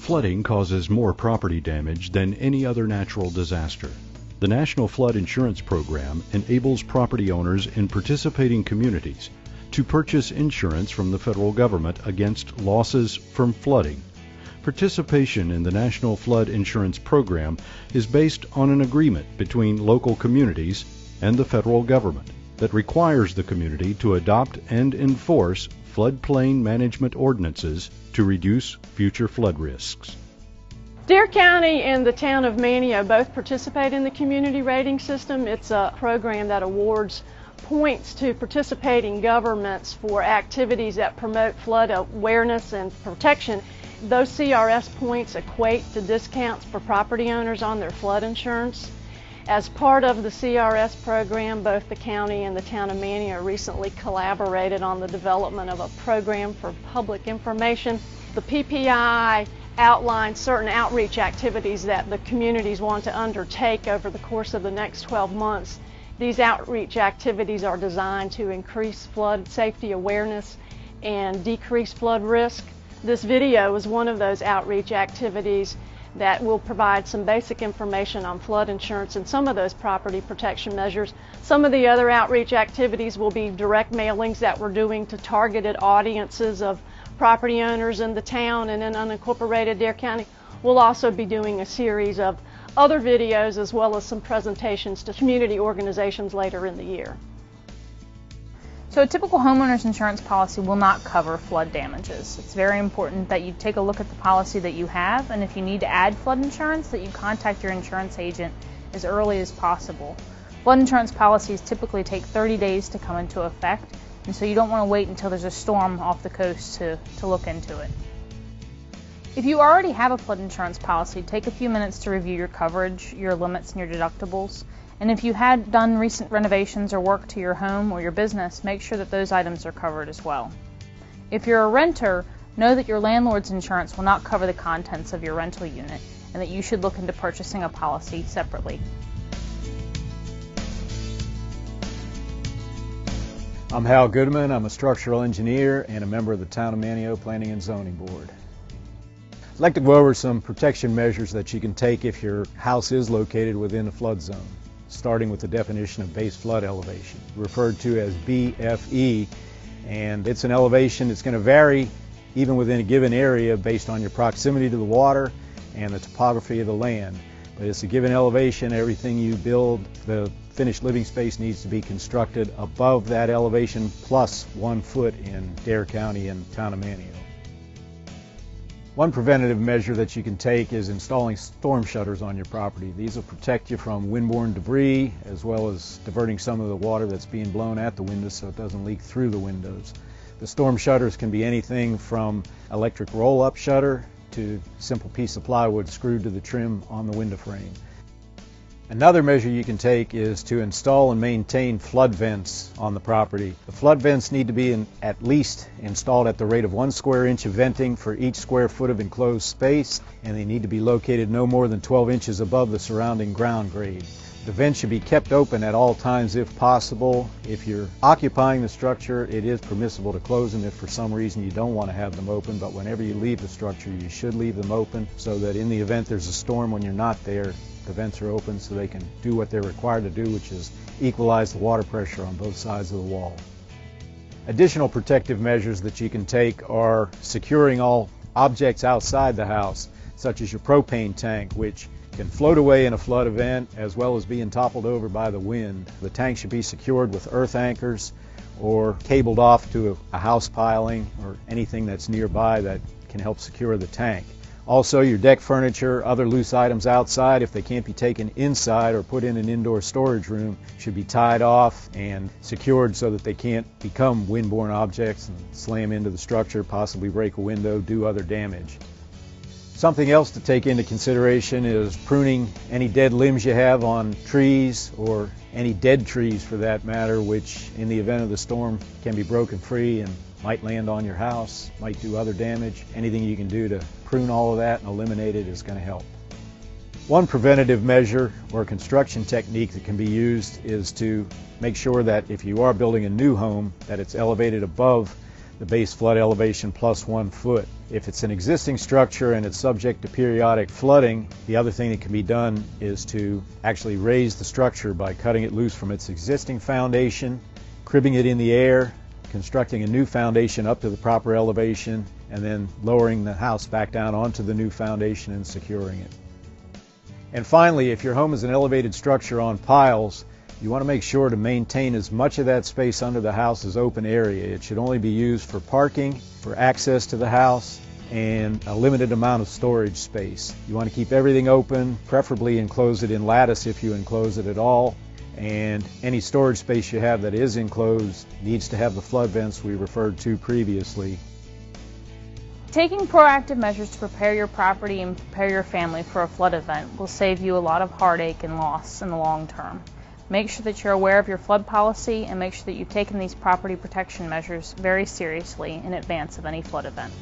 Flooding causes more property damage than any other natural disaster. The National Flood Insurance Program enables property owners in participating communities to purchase insurance from the federal government against losses from flooding. Participation in the National Flood Insurance Program is based on an agreement between local communities and the federal government that requires the community to adopt and enforce floodplain management ordinances to reduce future flood risks. Dare County and the town of Manteo both participate in the community rating system. It's a program that awards points to participating governments for activities that promote flood awareness and protection. Those CRS points equate to discounts for property owners on their flood insurance. As part of the CRS program, both the county and the town of Manteo recently collaborated on the development of a program for public information. The PPI outlines certain outreach activities that the communities want to undertake over the course of the next 12 months. These outreach activities are designed to increase flood safety awareness and decrease flood risk. This video is one of those outreach activities that will provide some basic information on flood insurance and some of those property protection measures. Some of the other outreach activities will be direct mailings that we're doing to targeted audiences of property owners in the town and in unincorporated Dare County. We'll also be doing a series of other videos as well as some presentations to community organizations later in the year. So a typical homeowner's insurance policy will not cover flood damages. It's very important that you take a look at the policy that you have, and if you need to add flood insurance, that you contact your insurance agent as early as possible. Flood insurance policies typically take 30 days to come into effect, and so you don't want to wait until there's a storm off the coast to look into it. If you already have a flood insurance policy, take a few minutes to review your coverage, your limits, and your deductibles. And if you had done recent renovations or work to your home or your business, make sure that those items are covered as well. If you're a renter, know that your landlord's insurance will not cover the contents of your rental unit and that you should look into purchasing a policy separately. I'm Hal Goodman. I'm a structural engineer and a member of the Town of Manteo Planning and Zoning Board. I'd like to go over some protection measures that you can take if your house is located within a flood zone, starting with the definition of base flood elevation, referred to as BFE, and it's an elevation that's going to vary even within a given area based on your proximity to the water and the topography of the land. But it's a given elevation. Everything you build, the finished living space needs to be constructed above that elevation plus 1 foot in Dare County and Town of Manteo. One preventative measure that you can take is installing storm shutters on your property. These will protect you from windborne debris as well as diverting some of the water that's being blown at the windows so it doesn't leak through the windows. The storm shutters can be anything from electric roll-up shutter to a simple piece of plywood screwed to the trim on the window frame. Another measure you can take is to install and maintain flood vents on the property. The flood vents need to be at least installed at the rate of 1 square inch of venting for each square foot of enclosed space, and they need to be located no more than 12 inches above the surrounding ground grade. The vents should be kept open at all times if possible. If you're occupying the structure, it is permissible to close them if for some reason you don't want to have them open, but whenever you leave the structure, you should leave them open so that in the event there's a storm when you're not there, the vents are open so they can do what they're required to do, which is equalize the water pressure on both sides of the wall. Additional protective measures that you can take are securing all objects outside the house, such as your propane tank, which can float away in a flood event as well as being toppled over by the wind. The tank should be secured with earth anchors or cabled off to a house piling or anything that's nearby that can help secure the tank. Also, your deck furniture, other loose items outside, if they can't be taken inside or put in an indoor storage room, should be tied off and secured so that they can't become windborne objects and slam into the structure, possibly break a window, do other damage. Something else to take into consideration is pruning any dead limbs you have on trees or any dead trees for that matter, which in the event of the storm can be broken free and might land on your house, might do other damage. Anything you can do to prune all of that and eliminate it is going to help. One preventative measure or construction technique that can be used is to make sure that if you are building a new home, that it's elevated above the base flood elevation plus 1 foot. If it's an existing structure and it's subject to periodic flooding, the other thing that can be done is to actually raise the structure by cutting it loose from its existing foundation, cribbing it in the air, constructing a new foundation up to the proper elevation, and then lowering the house back down onto the new foundation and securing it. And finally, if your home is an elevated structure on piles, you want to make sure to maintain as much of that space under the house as open area. It should only be used for parking, for access to the house, and a limited amount of storage space. You want to keep everything open, preferably enclose it in lattice if you enclose it at all, and any storage space you have that is enclosed needs to have the flood vents we referred to previously. Taking proactive measures to prepare your property and prepare your family for a flood event will save you a lot of heartache and loss in the long term. Make sure that you're aware of your flood policy and make sure that you've taken these property protection measures very seriously in advance of any flood event.